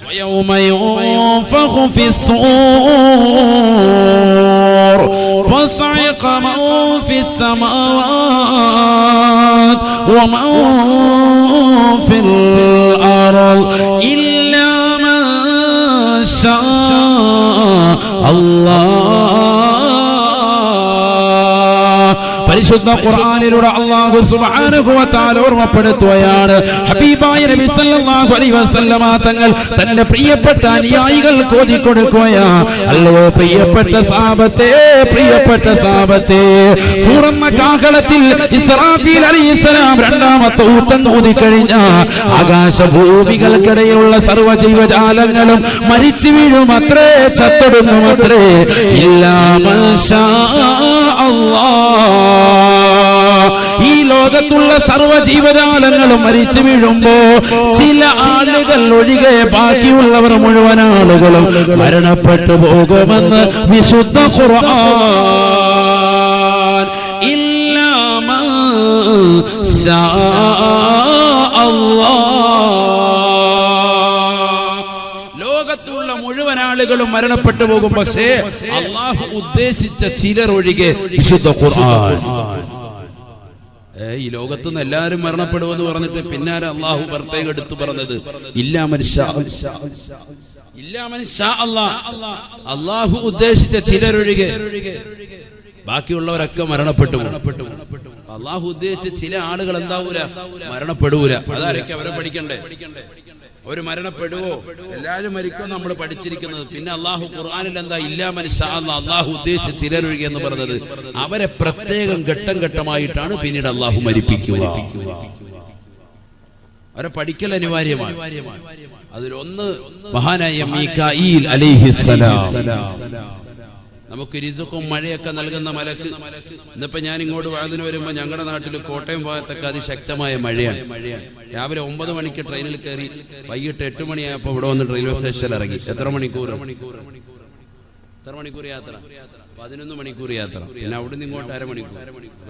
വയൗമ യുൻഫഖു ഫിസ്സൂർ ഫസഅഖ മൻ ഫിസ്സമാവാതി വമൻ ഫിൽ അർദ് ഇല്ലാ മൻ ശാ അല്ലാഹ്. പരിശുദ്ധ ഖുർആനിലൂടെ അല്ലാഹു സുബ്ഹാനഹു വ തആല ഓർമ്മപ്പെടുത്തുകയാണ്. ഹബീബായ നബി സല്ലല്ലാഹു അലൈഹി വസല്ലമ തങ്ങൾ തന്റെ പ്രിയപ്പെട്ട അനുയായികൾക്ക് ഓതി കൊടുക്കുകയാണ്. അല്ലയോ പ്രിയപ്പെട്ട സഹാബത്തെ, സൂറന്ന കാഹളത്തിൽ ഇസ്രാഫീൽ അലൈഹിസ്സലാം രണ്ടാമത്തെ ഊത്തം ഊതിക്കഴിഞ്ഞ ആകാശഭൂമികൾക്കിടയിലുള്ള സർവ്വ ജീവജാലങ്ങളും മരിച്ചു വീഴുമത്രേ, ചത്തൊടുങ്ങുമത്രേ. ഇല്ലാ മാഷാ അല്ലാഹ്. ഈ ലോകത്തുള്ള സർവ്വ ജീവജാലങ്ങളും മരിച്ചു വീഴുമ്പോ ചില ആളുകൾ ഒഴികെ ബാക്കിയുള്ളവർ മുഴുവൻ ആളുകളും മരണപ്പെട്ടു പോകുമെന്ന് വിശുദ്ധ ഖുർആൻ. ഇല്ലാ മാഷാ അല്ലാഹ്. ലോകത്തുള്ള മുഴുവൻ ആളുകളും മരണപ്പെട്ടു പോകും, പക്ഷേ അല്ലാഹു ഉദ്ദേശിച്ച ചിലർ ഒഴികെ വിശുദ്ധ ഖുർആൻ. ഈ ലോകത്തുനിന്ന് എല്ലാവരും മരണപ്പെടുമെന്ന് പറഞ്ഞിട്ട് പിന്നാലെ അല്ലാഹു പ്രത്യേകം എടുത്തു പറഞ്ഞത് ഇല്ലാ മൻ ഷാ അല്ലാഹ്. അല്ലാഹു ഉദ്ദേശിച്ച ചിലരൊഴികെ ബാക്കിയുള്ളവരൊക്കെ മരണപ്പെട്ടു. അല്ലാഹു ഉദ്ദേശിച്ച ചില ആളുകൾ എന്താവൂല, മരണപ്പെടൂല. അതാരൊക്കെ അവരെ പഠിക്കണ്ടേ? അവര് മരണപ്പെടുവോ? എല്ലാവരും മരിക്കും നമ്മൾ പഠിച്ചിരിക്കുന്നത്. പിന്നെ അല്ലാഹു ഖുർആനിൽ എന്താ ഇല്ലാ മൻ ഷാ അല്ലാഹ്, അല്ലാഹു ഉദ്ദേശിച്ച ചിലരൊഴികെ എന്ന് പറഞ്ഞത് അവരെ പ്രത്യേകം ഘട്ടം ഘട്ടമായിട്ടാണ് പിന്നീട് അല്ലാഹു മരിപ്പിക്കുക. അവരെ പഠിക്കൽ അനിവാര്യമാണ്. അതിലൊന്ന് മഹാനായ മീകായിൽ അലൈഹിസ്സലാം. നമുക്ക് റിസ്ഖും മഴയൊക്കെ നൽകുന്ന മലക്ക്. ഇന്നിപ്പോ ഞാൻ ഇങ്ങോട്ട് വഅദിന് വരുമ്പോ ഞങ്ങളുടെ നാട്ടിൽ കോട്ടയം ഭാഗത്തൊക്കെ അതിശക്തമായ മഴയാണ്. രാവിലെ 9 മണിക്ക് ട്രെയിനിൽ കയറി വൈകിട്ട് 8 മണിയായപ്പോ ഇവിടെ വന്ന് റെയിൽവേ സ്റ്റേഷനിൽ ഇറങ്ങി. എത്ര മണിക്കൂർ യാത്ര? 11 മണിക്കൂർ യാത്ര. പിന്നെ അവിടുന്ന് ഇങ്ങോട്ട് അരമണിക്കൂർ,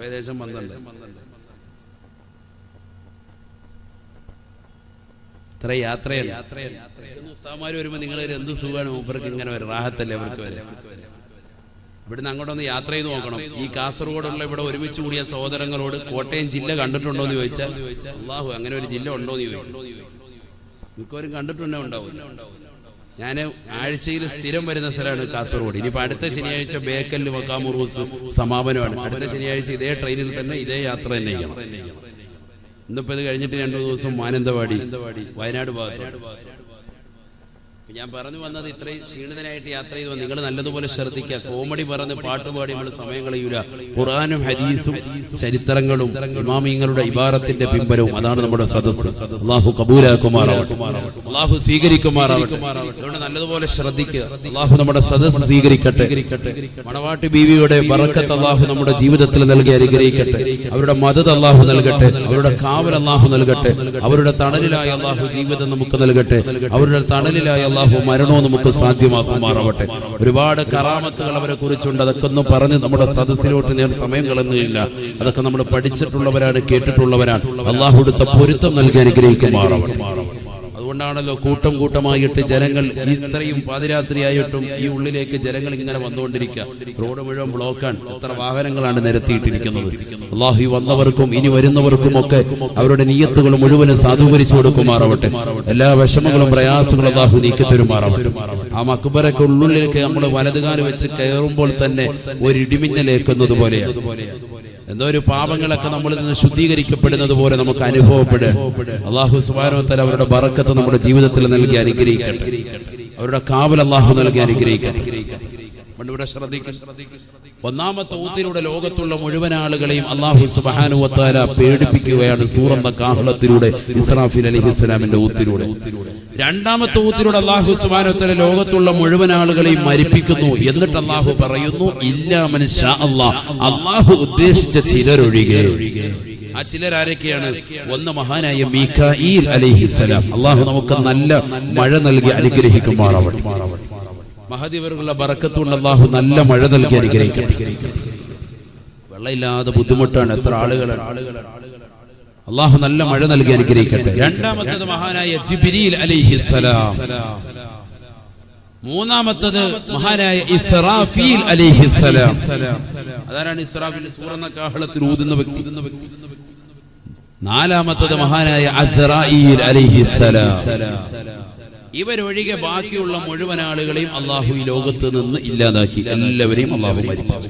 ഏകദേശം 12. ഇത്ര യാത്രയല്ല. ഉസ്താദ്മാര് വരുമ്പോ നിങ്ങൾ എന്ത് സുഖമാണ്, മൂപ്പർക്ക് ഇങ്ങനെ വരും, റാഹത്തല്ലേ അവർക്ക് വരെ. ഇവിടുന്ന് അങ്ങോട്ടൊന്ന് യാത്ര ചെയ്ത് നോക്കണം. ഈ കാസർഗോഡുള്ള ഇവിടെ ഒരുമിച്ച് കൂടിയ സഹോദരങ്ങളോട് കോട്ടയം ജില്ല കണ്ടിട്ടുണ്ടോ എന്ന് ചോദിച്ചാൽ അല്ലാഹു അങ്ങനെ ഒരു ജില്ല ഉണ്ടോ എന്ന് ചോദിക്കും. മിക്കവരും കണ്ടിട്ടുണ്ടോ? ഉണ്ടാവും. ഞാൻ ആഴ്ചയിൽ സ്ഥിരം വരുന്ന സ്ഥലമാണ് കാസർഗോഡ്. ഇനിയിപ്പോ അടുത്ത ശനിയാഴ്ച ബേക്കലിൽ മക്കാമുറൂസ് സമാപനമാണ്. അടുത്ത ശനിയാഴ്ച ഇതേ ട്രെയിനിൽ തന്നെ ഇതേ യാത്ര തന്നെ ചെയ്യണം. ഇന്നിപ്പോ ഇത് കഴിഞ്ഞിട്ട് 2 ദിവസം മാനന്തവാടി, വയനാട് ഭാഗത്ത്. ഞാൻ പറഞ്ഞു വന്നത് ഇത്രയും ക്ഷീണിതനായിട്ട് യാത്ര ചെയ്തു. നിങ്ങൾ നല്ലതുപോലെ ശ്രദ്ധിക്കുക. കോമഡി പറഞ്ഞ് പാട്ടുപാടി നമ്മൾ സമയം കളയൂല. ഖുർആനും ഹദീസും ചരിത്രങ്ങളും ഇമാമിങ്ങളുടെ ഇബാറത്തിന്റെ പിമ്പലവും അതാണ് നമ്മുടെ സദസ്സ്. അല്ലാഹു കബൂലാക്കുമാറാവട്ടെ, അല്ലാഹു സ്വീകരിക്കുമാറാവട്ടെ. അതുകൊണ്ട് നല്ലതുപോലെ ശ്രദ്ധിക്കുക. അല്ലാഹു നമ്മുടെ സദസ്സ് സ്വീകരിക്കട്ടെ. മണവാട്ടി ബീവിയുടെ ബറക്കത്ത് അല്ലാഹു നമ്മുടെ ജീവിതത്തിൽ നൽകി അനുഗ്രഹിക്കട്ടെ. അവരുടെ മദദ് അല്ലാഹു നൽകട്ടെ. അവരുടെ കാവൽ അല്ലാഹു നൽകട്ടെ. അവരുടെ തണലിലായ അല്ലാഹു ജീവിതം നമുക്ക് നൽകട്ടെ. അവരുടെ തണലിലായ അല്ലാഹു മരണവും നമുക്ക് സാധ്യമാക്കുമാറാവട്ടെ. ഒരുപാട് കറാമത്തുകൾ അവരെ കുറിച്ചുണ്ട്. അതൊക്കെ ഒന്ന് പറഞ്ഞ് നമ്മുടെ സദസ്സിലോട്ട് ഞാൻ സമയം കളഞ്ഞില്ല. അതൊക്കെ നമ്മൾ പഠിച്ചിട്ടുള്ളവരാണ്, കേട്ടിട്ടുള്ളവരാണ്. അല്ലാഹു കൊടുത്ത പൊരുത്തം നൽകി അനുഗ്രഹിക്കുമാറാവട്ടെ. അതുകൊണ്ടാണല്ലോ കൂട്ടം കൂട്ടമായിട്ട് ജനങ്ങൾ ഇത്രയും പാതിരാത്രിയായിട്ടും ഈ ഉള്ളിലേക്ക് ജനങ്ങൾ ഇങ്ങനെ വന്നുകൊണ്ടിരിക്കുക. റോഡ് മുഴുവൻ ബ്ലോക്കാണ്. എത്ര വാഹനങ്ങളാണ് നിരത്തിയിട്ടിരിക്കുന്നത്. അല്ലാഹു വന്നവർക്കും ഇനി വരുന്നവർക്കും ഒക്കെ അവരുടെ നിയ്യത്തുകൾ മുഴുവനും സാധൂകരിച്ചു കൊടുക്കുമാറാവട്ടെ. എല്ലാ വിഷമങ്ങളും പ്രയാസങ്ങളും അല്ലാഹു നീക്കി തരുമാറാവട്ടെ. ആ മക്ബറയ്ക്ക് ഉള്ളിലേക്ക് നമ്മൾ വലതുകാല് വെച്ച് കയറുമ്പോൾ തന്നെ ഒരു ഇടിമിന്നലേക്കുന്നത് പോലെയാണ്. എന്തോ ഒരു പാപങ്ങളൊക്കെ നമ്മളിൽ നിന്ന് ശുദ്ധീകരിക്കപ്പെടുന്നത് പോലെ നമുക്ക് അനുഭവപ്പെടും. അല്ലാഹു സുബ്ഹാനഹു വ തആല അവരുടെ ബറക്കത്ത് നമ്മുടെ ജീവിതത്തിൽ നൽകി അനുഗ്രഹിക്കട്ടെ. അവരുടെ കാവൽ അല്ലാഹു നൽകി അനുഗ്രഹിക്കട്ടെ. ഇവിടെ ശ്രദ്ധിക്കും. ഒന്നാമത്തെ ഊത്തിലൂടെ ലോകത്തുള്ള മുഴുവൻ ആളുകളെയും അല്ലാഹു സുബ്ഹാനഹു വ തആല പേടിപ്പിക്കുകയാണ് സൂറന്ന കാഹളത്തിലൂടെ, ഇസ്രാഫീൽ അലൈഹിസ്സലാമിന്റെ ഊത്തിലൂടെ. രണ്ടാമത്തെ ഊത്തിലൂടെ അല്ലാഹു സുബ്ഹാനഹു വ തആല ലോകത്തുള്ള മുഴുവൻ ആളുകളെയും മരിപ്പിക്കുന്നു. എന്നിട്ട് അല്ലാഹു പറയുന്നു ഇല്ലാ മൻ ഷാ അല്ലാഹ്, അല്ലാഹു ഉദ്ദേശിച്ച ചിലരൊഴികെ. ആ ചിലരാരൊക്കെയാണ്? ഒന്ന് മഹാനായ മീകായിൽ അലൈഹിസ്സലാം. അല്ലാഹു നമുക്ക് നല്ല മഴ നൽകി അനുഗ്രഹിക്കുമാറാവട്ടെ. മഹദിവരുടെ ബറക്കത്തുകൊണ്ട് അല്ലാഹു നല്ല മഴ നൽകി അനുഗ്രഹിക്കട്ടെ. വെള്ളമില്ലാതെ ബുദ്ധിമുട്ടാണ് എത്ര ആളുകളാണ്. അല്ലാഹു നല്ല മഴ നൽകി അനുഗ്രഹിക്കട്ടെ. രണ്ടാമത്തേത് മഹാനായ ജിബ്രീൽ അലൈഹിസ്സലാം. മൂന്നാമത്തേത് മഹാനായ ഇസ്രാഫീൽ അലൈഹിസ്സലാം. അതാരാണ് ഇസ്രാഫീൽ? സൂറന്ന കാഹളത്തിൽ ഊതുന്ന വ്യക്തി. നാലാമത്തേത് മഹാനായ അസ്റായീൽ അലൈഹിസ്സലാം. ഇവരൊഴികെ ബാക്കിയുള്ള മുഴുവൻ ആളുകളെയും അല്ലാഹു ഈ ലോകത്ത് നിന്ന് ഇല്ലാതാക്കി. എല്ലാവരെയും അല്ലാഹു മരിപ്പിച്ചു.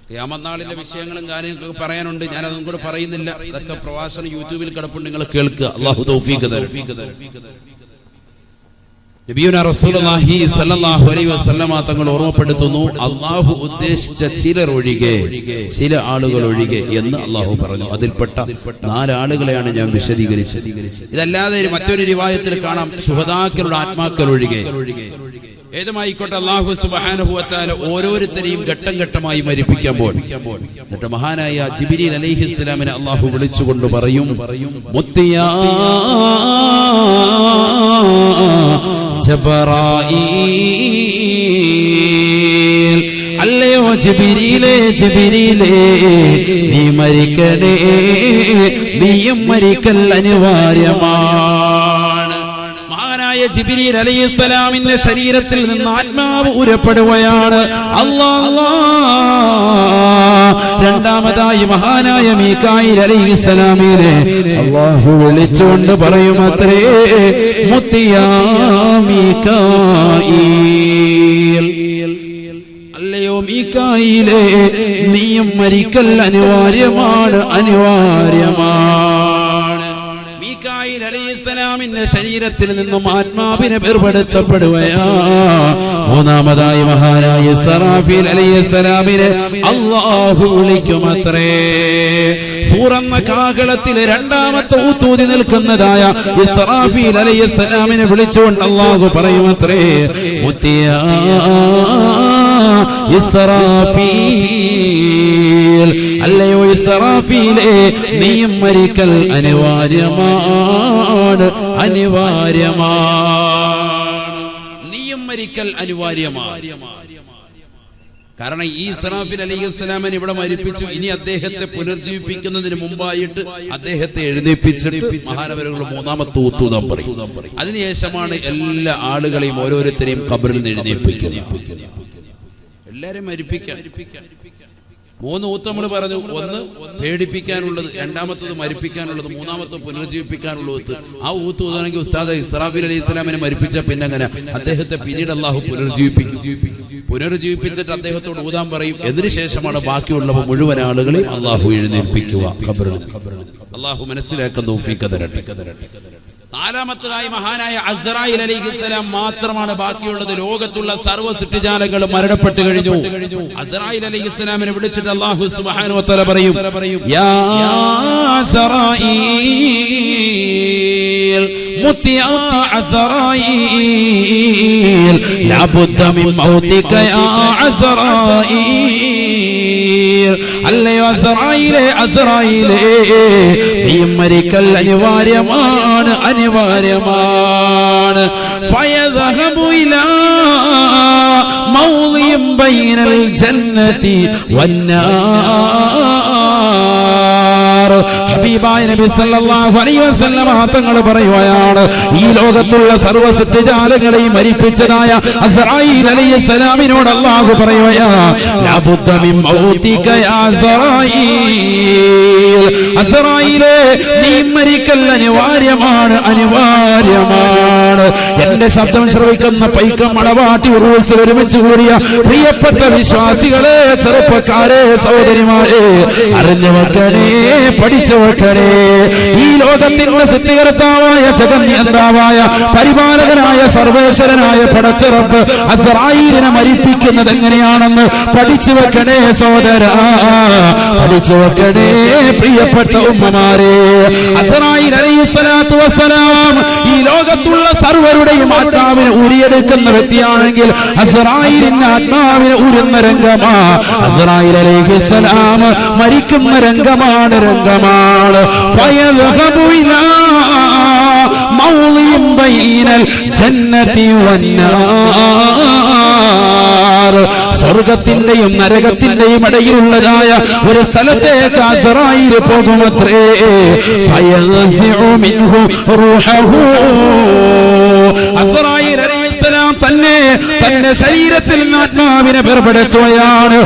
ഖിയാമത്ത് നാളിന്റെ വിഷയങ്ങളും കാര്യങ്ങളൊക്കെ പറയാനുണ്ട്. ഞാൻ അതും കൂടെ പറയുന്നില്ല. ഇതൊക്കെ പ്രഭാഷണം യൂട്യൂബിൽ കിടപ്പുണ്ട്, നിങ്ങൾ കേൾക്കുക. അല്ലാഹു തൗഫീഖ് തരട്ടെ. നബിയുനാ റസൂലുള്ളാഹി സ്വല്ലല്ലാഹു അലൈഹി വസല്ലമ തങ്ങൾ ഓർമ്മപ്പെടുത്തുന്നു, അല്ലാഹു ഉദ്ദേശിച്ച ചിലർ ഒഴികെ, ചില ആളുകൾ ഒഴികെ എന്ന് അല്ലാഹു പറഞ്ഞു. അതിൽപ്പെട്ട 4 ആളുകളെയാണ് ഞാൻ വിശദീകരിച്ചത്. ഇതല്ലാതെ മറ്റൊരു റിവായത്തിൽ കാണാം ശുഹദാക്കളുടെ ആത്മാക്കൾ ഒഴികെ. ഏതുമായിക്കോട്ടെ, അല്ലാഹു സുബ്ഹാനഹു വ തആല ഓരോരുത്തരെയും ഘട്ടം ഘട്ടമായി മരിപ്പിക്കാൻ പോകും. എന്നിട്ട് മഹാനായ ജിബ്രീൽ അലൈഹിസ്സലാമിനെ അല്ലാഹു വിളിച്ചുകൊണ്ട് പറയും, മുത്തിയാ ജബറായീൽ, അല്ലയോ ജിബ്രീലേ, ജിബ്രീലേ നീ മരിക്കണേ, നീയും മരിക്കൽ അനിവാര്യമാണ്. മഹാനായ ജിബ്രീൽ അലൈഹിസ്സലാമിന്റെ ശരീരത്തിൽ നിന്ന് ആത്മാവ് ഉരപ്പെടുകയാണ്. അല്ലാഹ്. രണ്ടാമതായി മഹാനായ മീകായിൽ അലൈഹിസ്സലാമിനെ അല്ലാഹു വിളിച്ചുകൊണ്ട് പറയുമത്രേ, മുത്തിയാ മീകായിൽ, അല്ലയോ മീകായിലേ നീയും മരിക്കൽ അനിവാര്യമാണ്, അനിവാര്യമാണ്. മീകായിൽ അലൈഹിസ്സലാമിന്റെ ശരീരത്തിൽ നിന്നും ആത്മാവിനെ വേർപെടുത്തപ്പെടുകയാ. മൂന്നാമതായി മഹാനായ ഇസ്റാഫീൽ അലൈഹിസ്സലാമിനെ അല്ലാഹു വിളിക്കുമത്രേ. സൂറന്ന കാഹളത്തിലെ രണ്ടാമത്തെ ഊത്തൂതി നിൽക്കുന്നതായ ഇസ്റാഫീൽ അലൈഹിസ്സലാമിനെ വിളിച്ചുകൊണ്ട് അല്ലാഹു പറയുമത്രേ, മുത്തിയാ ഇസ്റാഫീൽ, അല്ലയോ ഇസ്റാഫീലേ നീയും മരിക്കൽ അനിവാര്യമാണ്, അനിവാര്യമാണ്. നീയും മരിക്കൽ അനിവാര്യമാണ്. കാരണം ഈ ഇസ്റാഫീൽ അലൈഹിസ്സലാമിനെ ഇവിടെ മരിപ്പിച്ചു. ഇനി അദ്ദേഹത്തെ പുനർജീവിപ്പിക്കുന്നതിന് മുമ്പായിട്ട് അദ്ദേഹത്തെ എഴുന്നേൽപ്പിച്ചിട്ട് മഹാനവരുകൾ മൂന്നാമത്തെ ഊത്തൂതം പറയും. അതിനുശേഷമാണ് എല്ലാ ആളുകളെയും ഓരോരുത്തരെയും ഖബറിൽ നിന്ന് എഴുന്നേൽപ്പിക്കുന്നത്. എല്ലാരെയും മരിപ്പിക്കാൻ 3 ഊത്ത് നമ്മൾ പറഞ്ഞു. ഒന്ന് പേടിപ്പിക്കാനുള്ളത്, രണ്ടാമത്തത് മരിപ്പിക്കാനുള്ളത്, മൂന്നാമത്തത് പുനർജീവിപ്പിക്കാനുള്ളത്. ആ ഊത്ത് ഊതാണെങ്കിൽ ഉസ്താദ് ഇസ്റാഫീൽ അലൈഹിസ്സലാമിനെ മരിപ്പിച്ച പിന്നെ അങ്ങനെ അദ്ദേഹത്തെ പിന്നീട് അല്ലാഹു പുനർജീവിപ്പിച്ചിട്ട് അദ്ദേഹത്തോട് ഊതാൻ പറയും. അതിനുശേഷമാണ് ബാക്കിയുള്ളവ മുഴുവൻ ആളുകളെയും അല്ലാഹു എഴുന്നേൽപ്പിക്കുക ഖബറിൽ. അല്ലാഹു മനസ്സിലാക്കാൻ തൗഫീഖ് തരട്ടെ. നാലാമത്തതായി മഹാനായ അസ്റായീൽ അലൈഹിസ്സലാം മാത്രമാണ് ബാക്കിയുള്ളത്. ലോകത്തുള്ള സർവ്വ സൃഷ്ടിജാലങ്ങളും മരണപ്പെട്ടു കഴിഞ്ഞു. അസ്റായീൽ അലൈഹിസ്സലാമിനെ വിളിച്ചിട്ട് അല്ലാഹു സുബ്ഹാനഹു വ തആല പറയും, യാ അസ്റായീൽ, മുത്തിയാ അസ്റായീൽ, ലാ ബുദ്ദ മിൻ മൗതിക യാ അസ്റായീൽ, അല്ലയോ അസ്റായീലേ, അസ്റായീലേ നീ മരിക്കൽ അനിവാര്യമാണ്, അനിവാര്യമാണ്. ഫയദ്ഹബു ഇലാ മൗളിൻ ബൈനൽ ജന്നതി വന്നാർ. ഹബീബായ നബി സല്ലല്ലാഹു അലൈഹി വസല്ലം തങ്ങൾ പറയുകയാണ്, ഈ ലോകത്തുള്ള സർവ്വ സൃഷ്ടിജാലങ്ങളെയും മരിപ്പിച്ചതായ അസ്റായീൽ അലൈഹിസ്സലാമിനോട് അല്ലാഹു പറയുകയാ, ലാ ബുദ്ദ മിൻ മൗതിക യാ അസ്റായീൽ, അസ്റായീലേ നീ മരിക്കൽ അനിവാര്യമാണ്, അനിവാര്യമാണ്. എന്റെ ശബ്ദം ശ്രവിക്കുന്ന പൈക്കം മടവാട്ടി ഉറൂസ് ഒരുമിച്ച് കൂടിയ പ്രിയപ്പെട്ട വിശ്വാസികളെ, ചെറുപ്പക്കാരെ, സഹോദരിമാരെ, അറിഞ്ഞു വെക്കണേ, പഠിച്ചു വെക്കണേ. ഈ ലോകത്തിന്റെ സൃഷ്ടികർത്താവായ, ജഗന്യന്താവായ, പരിപാലകനായ, സർവേശ്വരനായ പടച്ചറപ്പ് അസ്റായീലിനെ മരിപ്പിക്കുന്നത് എങ്ങനെയാണെന്ന് പഠിച്ചു വെക്കണേ സഹോദരാ, പഠിച്ചു വെക്കണേ പ്രിയപ്പെട്ട ഉമ്മമാരെ. അസ്റായീൽ അലൈഹിസ്സലാത്തു വസ്സലാം ഈ ലോകത്തുള്ള സർവരുടെയും ആത്മാവിനെ ഊരിയെടുക്കുന്ന വ്യക്തിയാണെങ്കിൽ അസ്റായീലിന്റെ ആത്മാവിനെ ഊരുന്ന രംഗമാ. അസ്റായീൽ അലൈഹിസ്സലാം മരിക്കുന്ന രംഗമാണ്, രംഗമാണ്. ഫയദ്ഹബു ഇലാ മൗളിൻ ബൈനൽ ജന്നതി വന്നാർ. സ്വർഗത്തിന്റെയും നരകത്തിന്റെയും ഇടയിലുള്ളതായ ഒരു സ്ഥലത്തേക്ക് അസ്റായീൽ പോകുമത്രേ. ഫയൻസിഉ മിൻഹു റൂഹഹു. അസ്റായീൽ അലൈഹിസ്സലാം തന്റെ ശരീരത്തിൽ നിന്ന് ആത്മാവിനെ വേർപെടുത്തുകയാണ്.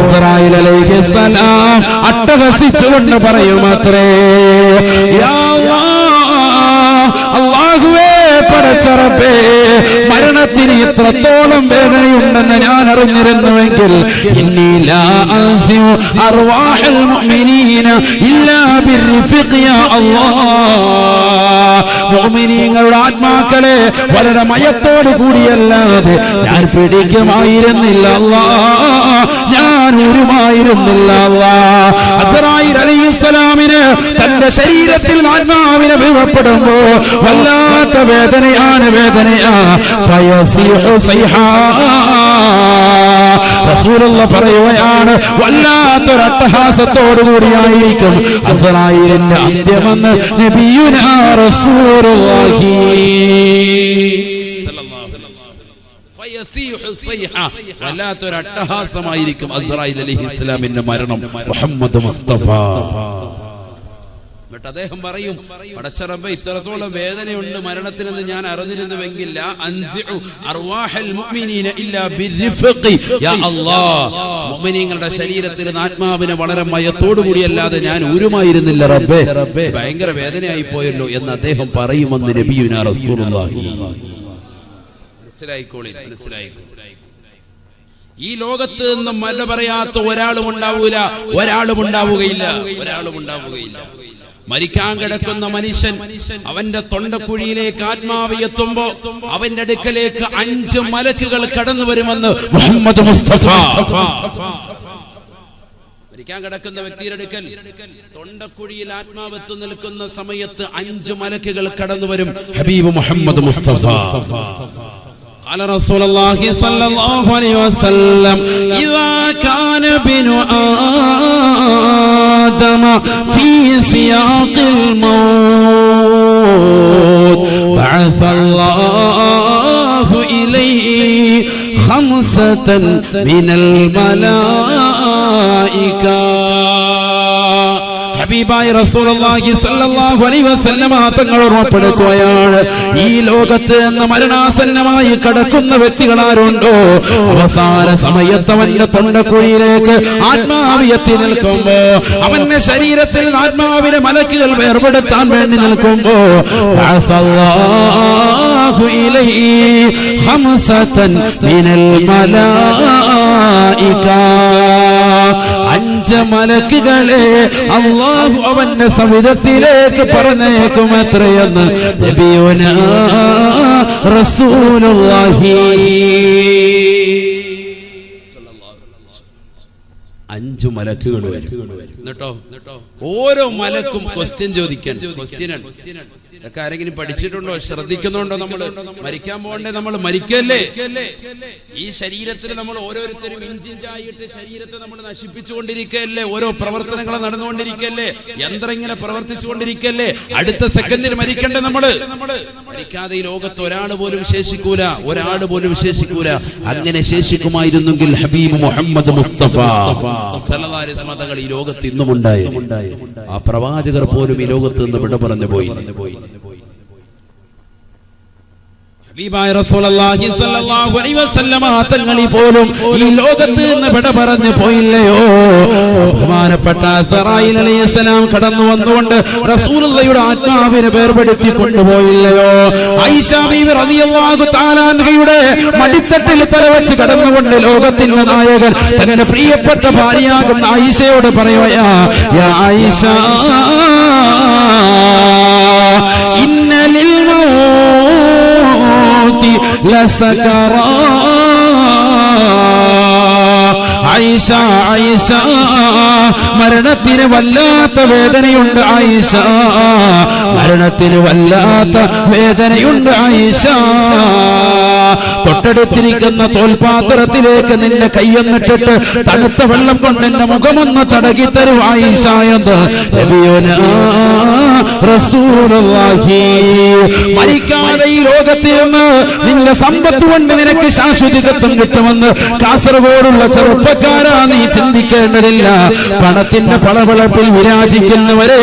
അസ്റായീൽ അലൈഹിസ്സലാം അട്ടഹസിച്ചുകൊണ്ട് പറയുമത്രേ, യാ അല്ലാഹുവേ പടച്ച റബ്ബേ, മരണത്തിന് ഇത്രത്തോളം വേദനയുണ്ടെന്ന് ഞാൻ അറിഞ്ഞിരുന്നുവെങ്കിൽ ഇന്നി ലാ അൻസിഉ അർവാഹൽ മുഅ്മിനീന ഇല്ലാ ബിർരിഫഖ് യാ അല്ലാഹ്. മുഅ്മിനീങ്ങളുടെ ആത്മാക്കളെ വളരെ മയത്തോട് കൂടിയല്ലാതെ ഞാൻ പിടിക്കുമായിരുന്നില്ല അല്ലാഹ്, ഞാൻ ഉരുമായിരുന്നില്ല അല്ലാഹ്. അസ്റായീൽ അലൈഹിസ്സലാമിന് തന്റെ ശരീരത്തിൽ ആത്മാവിനെ വീഴ്പ്പെടുമ്പോ വല്ലാത്ത വേദനയാണ്, വേദനയാ. ഫയസിഹു സൈഹാ, റസൂലുള്ളാഹി പറയുകയാണ്, വല്ലാത്തൊരട്ടഹാസത്തോടു കൂടിയായിരിക്കും അസ്റായീലിന്റെ അന്ത്യമെന്ന് നബിയുനാ റസൂലുള്ളാഹി വല്ലാത്തൊരട്ടഹാസമായിരിക്കും അസ്റായീൽ അലൈഹിസ്സലാമിന്റെ മരണം. മുഹമ്മദ് മുസ്തഫ. എന്നിട്ട് അദ്ദേഹം പറയും, പടച്ച റബ്ബേ, ഇത്രത്തോളം വേദനയുണ്ട് മരണത്തിനെന്ന് ഞാൻ അറിഞ്ഞിരുന്നുവെങ്കിൽ ലാ അൻസിഉ അർവാഹൽ മുഅ്മിനീന ഇല്ലാ ബിർരിഫഖി യാ അല്ലാഹ്. മുഅ്മിനീങ്ങളുടെ ശരീരത്തിൽ ആത്മാവിനെ വളരെ മയത്തോടു കൂടിയല്ലാതെ ഞാൻ ഊരുമായിരുന്നില്ല റബ്ബേ, ഭയങ്കര വേദനയായി പോയല്ലോ എന്ന് അദ്ദേഹം പറയുമെന്ന് നബിയുനാ റസൂലുള്ളാഹി. മനസ്സിലായിക്കോളി. ഈ ലോകത്ത് നിന്ന് മല പറയാത്ത ഒരാളും ഉണ്ടാവൂല, ഒരാളും ഉണ്ടാവുകയില്ല. മരിക്കാൻ കിടക്കുന്ന മനുഷ്യൻ അവന്റെ തൊണ്ടക്കുഴിയിലേക്ക് ആത്മാവ് എത്തുമ്പോ അവന്റെ അടുക്കലേക്ക് 5 മലക്കുകൾ കടന്നു വരുമെന്ന് മുഹമ്മദ് മുസ്തഫ. മരിക്കാൻ കിടക്കുന്ന വ്യക്തിയുടെ അടുക്കൽ തൊണ്ടക്കുഴിയിൽ ആത്മാവ് എത്തി നിൽക്കുന്ന സമയത്ത് 5 മലക്കുകൾ കടന്നു വരും. ഹബീബ് മുഹമ്മദ് മുസ്തഫ. قال رسول الله صلى الله عليه وسلم إذا كان ابن آدم في سياق الموت بعث الله إليه 5 من الملائكة. ഹബീബായ റസൂലുള്ളാഹി സ്വല്ലല്ലാഹു അലൈഹി വസല്ലം തങ്ങൾ ഓർമ്മപ്പെടുത്തുകയാണ്, ഈ ലോകത്ത് നിന്ന് മരണാസന്നമായി കടക്കുന്ന വ്യക്തികൾ ആരുണ്ടോ അവസാന സമയത്ത് അവന്റെ തൊണ്ടക്കുഴിയിലേക്ക് ആത്മാവ് എത്തി നിൽക്കുമ്പോ, അവന്റെ ശരീരത്തിൽ ആത്മാവിനെ മലക്കുകൾ വേർപെടുത്താൻ വേണ്ടി നിൽക്കുമ്പോ അല്ലാഹു ഇലൈഹി 5 മിനൽ മലായിക, 5 മലക്കുകളെ അല്ലാഹു അവന്റെ സവിധത്തിലേക്ക് പറഞ്ഞേക്കും. എത്രയെന്ന് നബിയുനാ റസൂലുള്ളാഹി. 5 മലക്കുകൾ വരും. എന്നിട്ടോ ഓരോ മലക്കും ക്വസ്റ്റ്യൻ ചോദിക്കാൻ. ഇതൊക്കെ ആരെങ്കിലും പഠിച്ചിട്ടുണ്ടോ, ശ്രദ്ധിക്കുന്നുണ്ടോ? നമ്മൾ മരിക്കാൻ പോകണ്ടേ? നമ്മൾ മരിക്കല്ലേ? ഈ ശരീരത്തിൽ നമ്മൾ ഓരോരുത്തരും ഇഞ്ചിഞ്ചായിട്ട് ശരീരത്തെ നമ്മൾ നശിപ്പിച്ചുകൊണ്ടിരിക്കല്ലേ? ഓരോ പ്രവർത്തനങ്ങൾ നടന്നുകൊണ്ടിരിക്കല്ലേ? യന്ത്രം ഇങ്ങനെ പ്രവർത്തിച്ചുകൊണ്ടിരിക്കല്ലേ? അടുത്ത സെക്കൻഡിൽ മരിക്കണ്ടേ? നമ്മള് മരിക്കാതെ ഈ ലോകത്ത് ഒരാൾ പോലും ശേഷിക്കൂല, അങ്ങനെ ശേഷിക്കുമായിരുന്നെങ്കിൽ ഹബീബ് മുഹമ്മദ് മുസ്തഫ സല്ലല്ലാഹു അലൈഹി വസല്ലം തങ്ങൾ ഈ ലോകത്ത് ഇന്നും ഉണ്ടായി. ആ പ്രവാചകർ പോലും ഈ ലോകത്ത് നിന്ന് വിട പറഞ്ഞു പോയി. ഹബീബായ റസൂലുള്ളാഹി സ്വല്ലല്ലാഹു അലൈഹി വസല്ലം തങ്ങൾ പോലും ഈ ലോകത്ത് നിന്ന് വിട പറഞ്ഞു പോയില്ലയോ? ബഹുമാനപ്പെട്ട അസ്റായീൽ അലൈഹിസ്സലാം കടന്നു വന്നുകൊണ്ട് റസൂലുള്ളാഹിയുടെ ആത്മാവിനെ വേർപെടുത്തി കൊണ്ടുപോയില്ലയോ? ആയിഷ ബീവി റളിയല്ലാഹു തആല അൻഹയുടെ മടിത്തട്ടിൽ തലവെച്ച് കടന്നുകൊണ്ട് ലോകത്തിന്റെ നായകൻ തന്റെ പ്രിയപ്പെട്ട ഭാര്യയാകുന്ന ആയിഷയോട് പറയുകയാ, യാ ആയിഷ ഇന്നലിൽ ലസകറാ. ആയിഷ, ആയിഷ, മരണത്തിന് വല്ലാത്ത വേദനയുണ്ട് ആയിഷ, മരണത്തിന് വല്ലാത്ത വേദനയുണ്ട് ആയിഷ. തൊട്ടടുത്തിരിക്കുന്ന തോൽപാത്രത്തിലേക്ക് നിന്റെ കൈയൊന്നിട്ടിട്ട് തണുത്ത വെള്ളം കൊണ്ട് എന്റെ മുഖമൊന്ന് തടകി തരും ആയിഷ എന്ന് നബിയുനാ റസൂലുള്ളാഹി. മരിക്കാതെ ഈ ലോകത്തിൽ നിന്ന് നിന്റെ സമ്പത്ത് കൊണ്ട് നിനക്ക് ശാശ്വതത്വം കിട്ടുമെന്ന് കാസർഗോഡുള്ള ചെറുപ്പക്കാരാ നീ ചിന്തിക്കേണ്ടതില്ല. പണത്തിന്റെ പളപളപ്പിൽ വിരാജിക്കുന്നവരെ